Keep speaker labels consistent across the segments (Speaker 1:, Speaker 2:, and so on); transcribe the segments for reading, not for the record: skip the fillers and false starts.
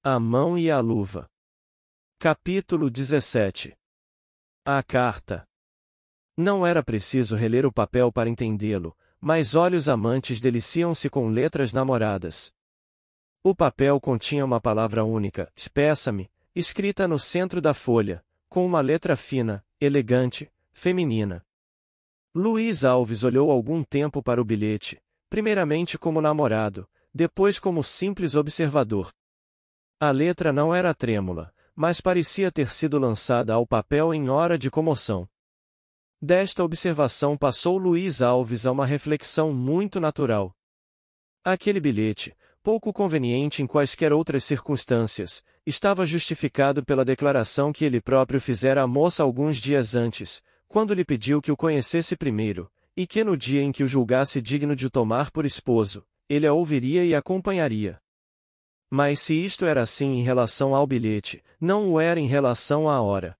Speaker 1: A mão e a luva. Capítulo 17. A carta. Não era preciso reler o papel para entendê-lo, mas olhos amantes deliciam-se com letras namoradas. O papel continha uma palavra única, peça-me, escrita no centro da folha, com uma letra fina, elegante, feminina. Luiz Alves olhou algum tempo para o bilhete, primeiramente como namorado, depois como simples observador. A letra não era trêmula, mas parecia ter sido lançada ao papel em hora de comoção. Desta observação passou Luiz Alves a uma reflexão muito natural. Aquele bilhete, pouco conveniente em quaisquer outras circunstâncias, estava justificado pela declaração que ele próprio fizera à moça alguns dias antes, quando lhe pediu que o conhecesse primeiro, e que no dia em que o julgasse digno de o tomar por esposo, ele a ouviria e acompanharia. Mas se isto era assim em relação ao bilhete, não o era em relação à hora.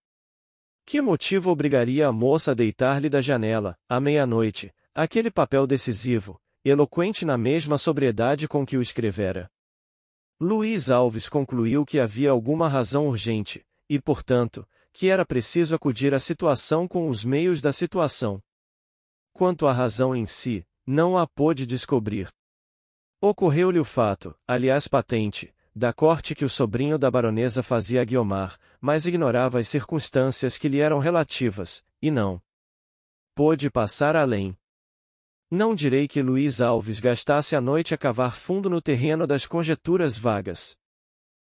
Speaker 1: Que motivo obrigaria a moça a deitar-lhe da janela, à meia-noite, aquele papel decisivo, eloquente na mesma sobriedade com que o escrevera? Luiz Alves concluiu que havia alguma razão urgente, e portanto, que era preciso acudir à situação com os meios da situação. Quanto à razão em si, não a pôde descobrir. Ocorreu-lhe o fato, aliás patente, da corte que o sobrinho da baronesa fazia a Guiomar, mas ignorava as circunstâncias que lhe eram relativas, e não pôde passar além. Não direi que Luiz Alves gastasse a noite a cavar fundo no terreno das conjecturas vagas.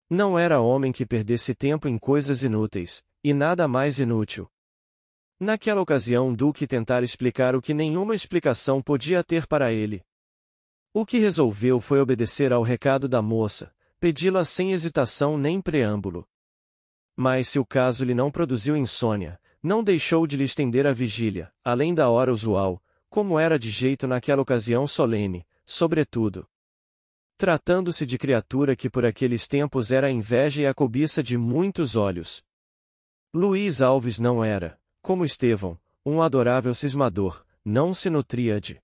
Speaker 1: Não era homem que perdesse tempo em coisas inúteis, e nada mais inútil. Naquela ocasião Duque tentara explicar o que nenhuma explicação podia ter para ele. O que resolveu foi obedecer ao recado da moça, pedi-la sem hesitação nem preâmbulo. Mas se o caso lhe não produziu insônia, não deixou de lhe estender a vigília, além da hora usual, como era de jeito naquela ocasião solene, sobretudo tratando-se de criatura que por aqueles tempos era a inveja e a cobiça de muitos olhos. Luiz Alves não era, como Estevão, um adorável cismador, não se nutria de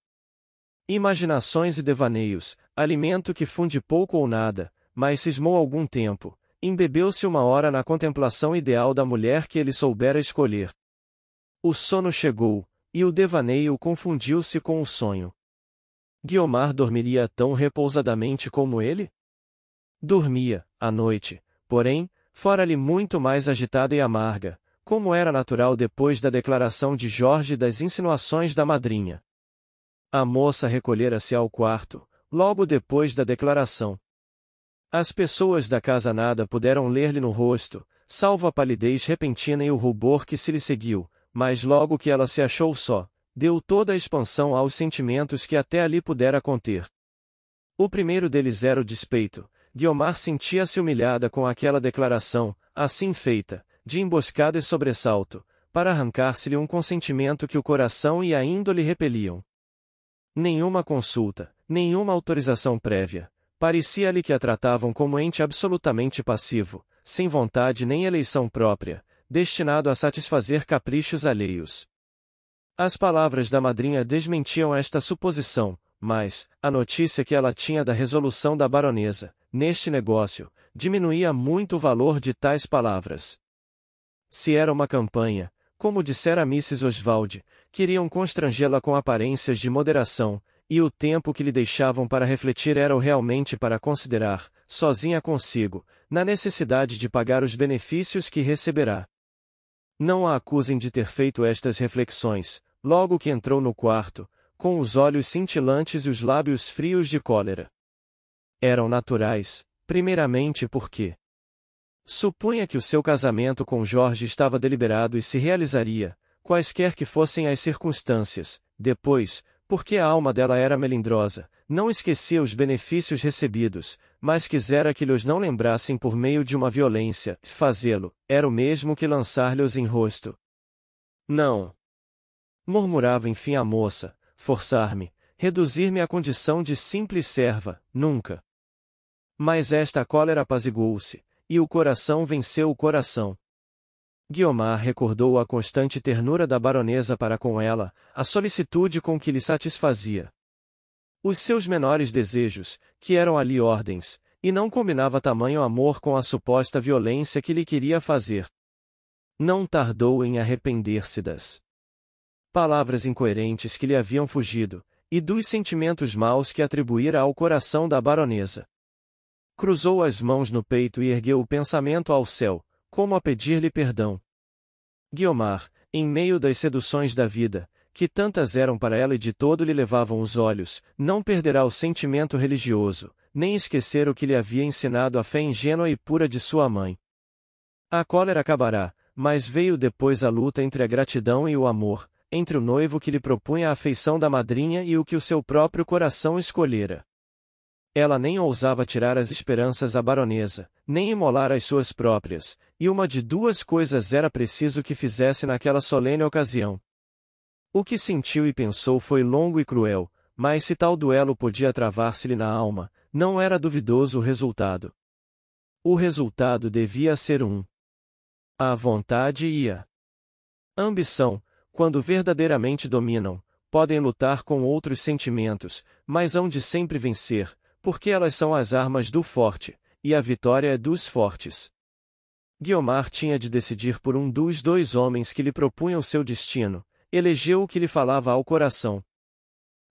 Speaker 1: imaginações e devaneios, alimento que funde pouco ou nada, mas cismou algum tempo, embebeu-se uma hora na contemplação ideal da mulher que ele soubera escolher. O sono chegou, e o devaneio confundiu-se com o sonho. Guiomar dormiria tão repousadamente como ele? Dormia, à noite, porém, fora-lhe muito mais agitada e amarga, como era natural depois da declaração de Jorge e das insinuações da madrinha. A moça recolhera-se ao quarto, logo depois da declaração. As pessoas da casa nada puderam ler-lhe no rosto, salvo a palidez repentina e o rubor que se lhe seguiu, mas logo que ela se achou só, deu toda a expansão aos sentimentos que até ali pudera conter. O primeiro deles era o despeito. Guiomar sentia-se humilhada com aquela declaração, assim feita, de emboscada e sobressalto, para arrancar-se-lhe um consentimento que o coração e a índole repeliam. Nenhuma consulta, nenhuma autorização prévia. Parecia-lhe que a tratavam como ente absolutamente passivo, sem vontade nem eleição própria, destinado a satisfazer caprichos alheios. As palavras da madrinha desmentiam esta suposição, mas a notícia que ela tinha da resolução da baronesa, neste negócio, diminuía muito o valor de tais palavras. Se era uma campanha, como dissera Mrs. Oswald, queriam constrangê-la com aparências de moderação, e o tempo que lhe deixavam para refletir era o realmente para considerar, sozinha consigo, na necessidade de pagar os benefícios que receberá. Não a acusem de ter feito estas reflexões, logo que entrou no quarto, com os olhos cintilantes e os lábios frios de cólera. Eram naturais, primeiramente porque supunha que o seu casamento com Jorge estava deliberado e se realizaria, quaisquer que fossem as circunstâncias, depois, porque a alma dela era melindrosa, não esquecia os benefícios recebidos, mas quisera que lhos não lembrassem por meio de uma violência, fazê-lo, era o mesmo que lançar-lhes em rosto. Não. Murmurava enfim a moça, forçar-me, reduzir-me à condição de simples serva, nunca. Mas esta cólera apaziguou-se, e o coração venceu o coração. Guiomar recordou a constante ternura da baronesa para com ela, a solicitude com que lhe satisfazia os seus menores desejos, que eram ali ordens, e não combinava tamanho amor com a suposta violência que lhe queria fazer. Não tardou em arrepender-se das palavras incoerentes que lhe haviam fugido, e dos sentimentos maus que atribuíra ao coração da baronesa. Cruzou as mãos no peito e ergueu o pensamento ao céu, como a pedir-lhe perdão. Guiomar, em meio das seduções da vida, que tantas eram para ela e de todo lhe levavam os olhos, não perderá o sentimento religioso, nem esquecer o que lhe havia ensinado a fé ingênua e pura de sua mãe. A cólera acabará, mas veio depois a luta entre a gratidão e o amor, entre o noivo que lhe propunha a afeição da madrinha e o que o seu próprio coração escolhera. Ela nem ousava tirar as esperanças à baronesa, nem imolar as suas próprias, e uma de duas coisas era preciso que fizesse naquela solene ocasião. O que sentiu e pensou foi longo e cruel, mas se tal duelo podia travar-se-lhe na alma, não era duvidoso o resultado. O resultado devia ser a vontade e a ambição, quando verdadeiramente dominam, podem lutar com outros sentimentos, mas hão de sempre vencer, porque elas são as armas do forte, e a vitória é dos fortes. Guiomar tinha de decidir por um dos dois homens que lhe propunham seu destino, elegeu o que lhe falava ao coração.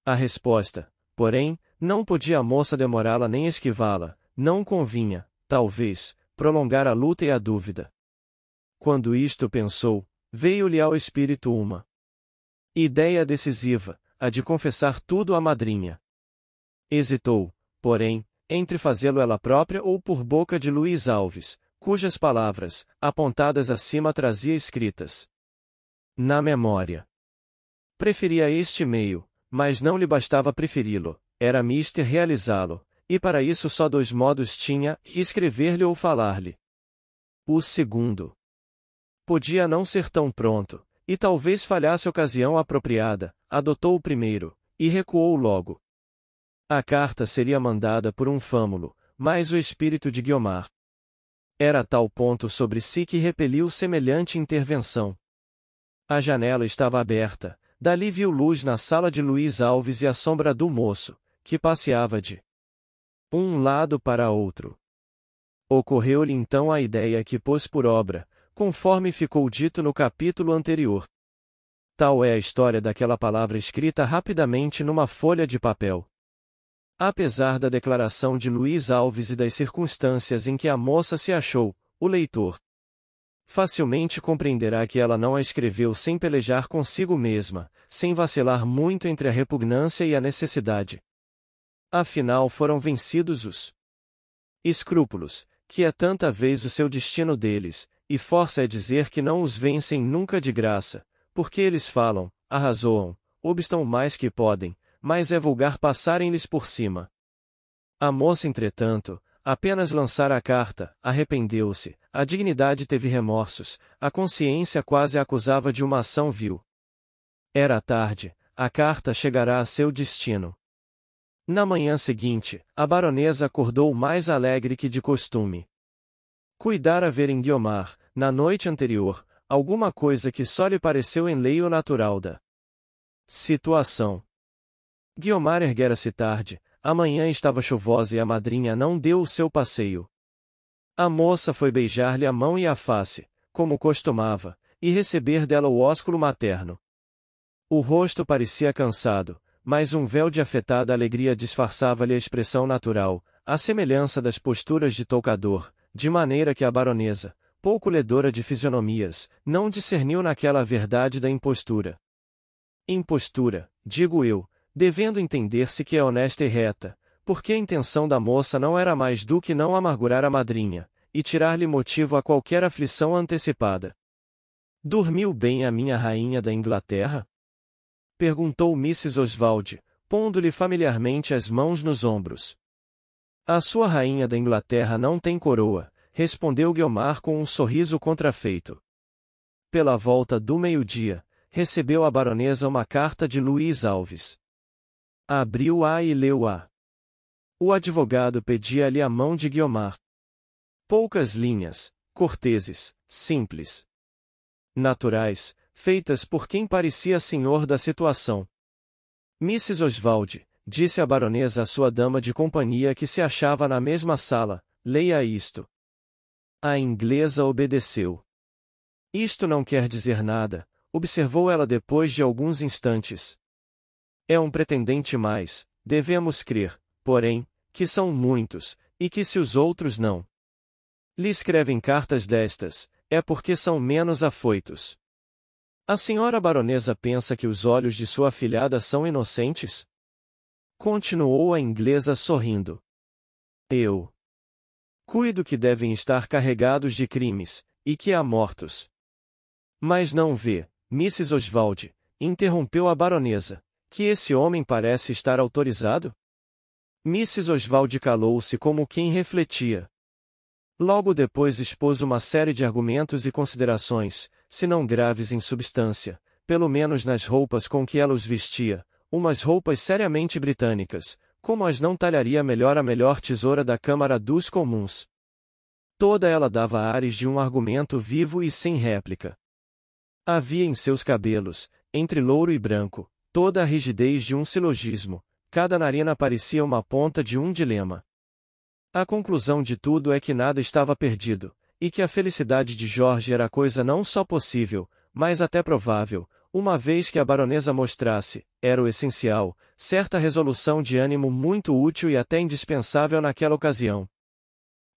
Speaker 1: A resposta, porém, não podia a moça demorá-la nem esquivá-la, não convinha, talvez, prolongar a luta e a dúvida. Quando isto pensou, veio-lhe ao espírito uma ideia decisiva, a de confessar tudo à madrinha. Hesitou, porém, entre fazê-lo ela própria ou por boca de Luís Alves, cujas palavras, apontadas acima trazia escritas na memória. Preferia este meio, mas não lhe bastava preferi-lo, era mister realizá-lo, e para isso só dois modos tinha, escrever-lhe ou falar-lhe. O segundo podia não ser tão pronto, e talvez falhasse a ocasião apropriada, adotou o primeiro, e recuou logo. A carta seria mandada por um fâmulo, mas o espírito de Guiomar era a tal ponto sobre si que repeliu semelhante intervenção. A janela estava aberta, dali viu luz na sala de Luís Alves e a sombra do moço, que passeava de um lado para outro. Ocorreu-lhe então a ideia que pôs por obra, conforme ficou dito no capítulo anterior. Tal é a história daquela palavra escrita rapidamente numa folha de papel. Apesar da declaração de Luís Alves e das circunstâncias em que a moça se achou, o leitor facilmente compreenderá que ela não a escreveu sem pelejar consigo mesma, sem vacilar muito entre a repugnância e a necessidade. Afinal foram vencidos os escrúpulos, que é tanta vez o seu destino deles, e força é dizer que não os vencem nunca de graça, porque eles falam, arrazoam, obstam o mais que podem, mas é vulgar passarem-lhes por cima. A moça, entretanto, apenas lançara a carta, arrependeu-se, a dignidade teve remorsos, a consciência quase a acusava de uma ação vil. Era tarde, a carta chegará a seu destino. Na manhã seguinte, a baronesa acordou mais alegre que de costume. Cuidara ver em Guiomar, na noite anterior, alguma coisa que só lhe pareceu enleio natural da situação. Guiomar erguera-se tarde, a manhã estava chuvosa e a madrinha não deu o seu passeio. A moça foi beijar-lhe a mão e a face, como costumava, e receber dela o ósculo materno. O rosto parecia cansado, mas um véu de afetada alegria disfarçava-lhe a expressão natural, à semelhança das posturas de toucador, de maneira que a baronesa, pouco ledora de fisionomias, não discerniu naquela a verdade da impostura. Impostura, digo eu, devendo entender-se que é honesta e reta, porque a intenção da moça não era mais do que não amargurar a madrinha, e tirar-lhe motivo a qualquer aflição antecipada. Dormiu bem a minha rainha da Inglaterra? Perguntou Mrs. Oswald, pondo-lhe familiarmente as mãos nos ombros. A sua rainha da Inglaterra não tem coroa, respondeu Guiomar com um sorriso contrafeito. Pela volta do meio-dia, recebeu a baronesa uma carta de Luís Alves. Abriu-a e leu-a. O advogado pedia-lhe a mão de Guiomar. Poucas linhas, corteses, simples, naturais, feitas por quem parecia senhor da situação. Mrs. Oswald, disse a baronesa à sua dama de companhia que se achava na mesma sala, leia isto. A inglesa obedeceu. Isto não quer dizer nada, observou ela depois de alguns instantes. É um pretendente mais, devemos crer, porém, que são muitos, e que se os outros não lhe escrevem cartas destas, é porque são menos afoitos. A senhora baronesa pensa que os olhos de sua afilhada são inocentes? Continuou a inglesa sorrindo. Eu cuido que devem estar carregados de crimes, e que há mortos. Mas não vê, Mrs. Oswald, interrompeu a baronesa, que esse homem parece estar autorizado? Mrs. Oswald calou-se como quem refletia. Logo depois expôs uma série de argumentos e considerações, se não graves em substância, pelo menos nas roupas com que ela os vestia, umas roupas seriamente britânicas, como as não talharia melhor a melhor tesoura da Câmara dos Comuns. Toda ela dava ares de um argumento vivo e sem réplica. Havia em seus cabelos, entre louro e branco, toda a rigidez de um silogismo, cada narina parecia uma ponta de um dilema. A conclusão de tudo é que nada estava perdido, e que a felicidade de Jorge era coisa não só possível, mas até provável, uma vez que a baronesa mostrasse, era o essencial, certa resolução de ânimo muito útil e até indispensável naquela ocasião.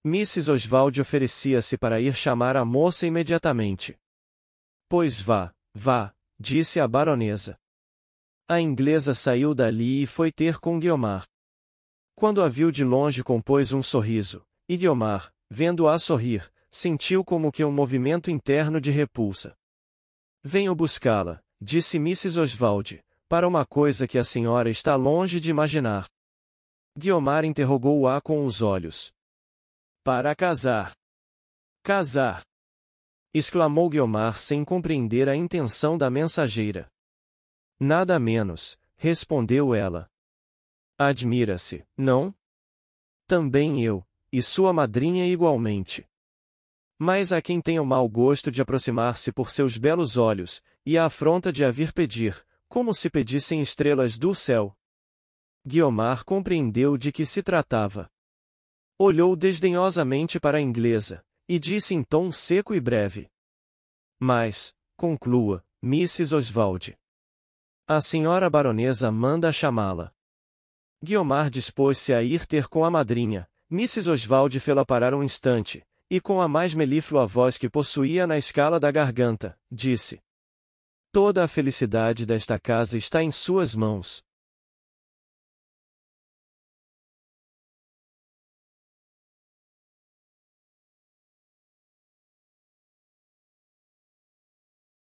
Speaker 1: Mrs. Oswald oferecia-se para ir chamar a moça imediatamente. Pois vá, vá, disse a baronesa. A inglesa saiu dali e foi ter com Guiomar. Quando a viu de longe compôs um sorriso, e Guiomar, vendo-a sorrir, sentiu como que um movimento interno de repulsa. Venho buscá-la, disse Mrs. Oswald, para uma coisa que a senhora está longe de imaginar. Guiomar interrogou-a com os olhos. Para casar. Casar! Exclamou Guiomar sem compreender a intenção da mensageira. Nada menos, respondeu ela. Admira-se, não? Também eu, e sua madrinha igualmente. Mas há quem tenha o mau gosto de aproximar-se por seus belos olhos, e a afronta de a vir pedir, como se pedissem estrelas do céu. Guiomar compreendeu de que se tratava. Olhou desdenhosamente para a inglesa, e disse em tom seco e breve. Mas, conclua, Mrs. Oswald. A senhora baronesa manda chamá-la. Guiomar dispôs-se a ir ter com a madrinha. Mrs. Oswald fê-la parar um instante, e com a mais melíflua voz que possuía na escala da garganta, disse. Toda a felicidade desta casa está em suas mãos.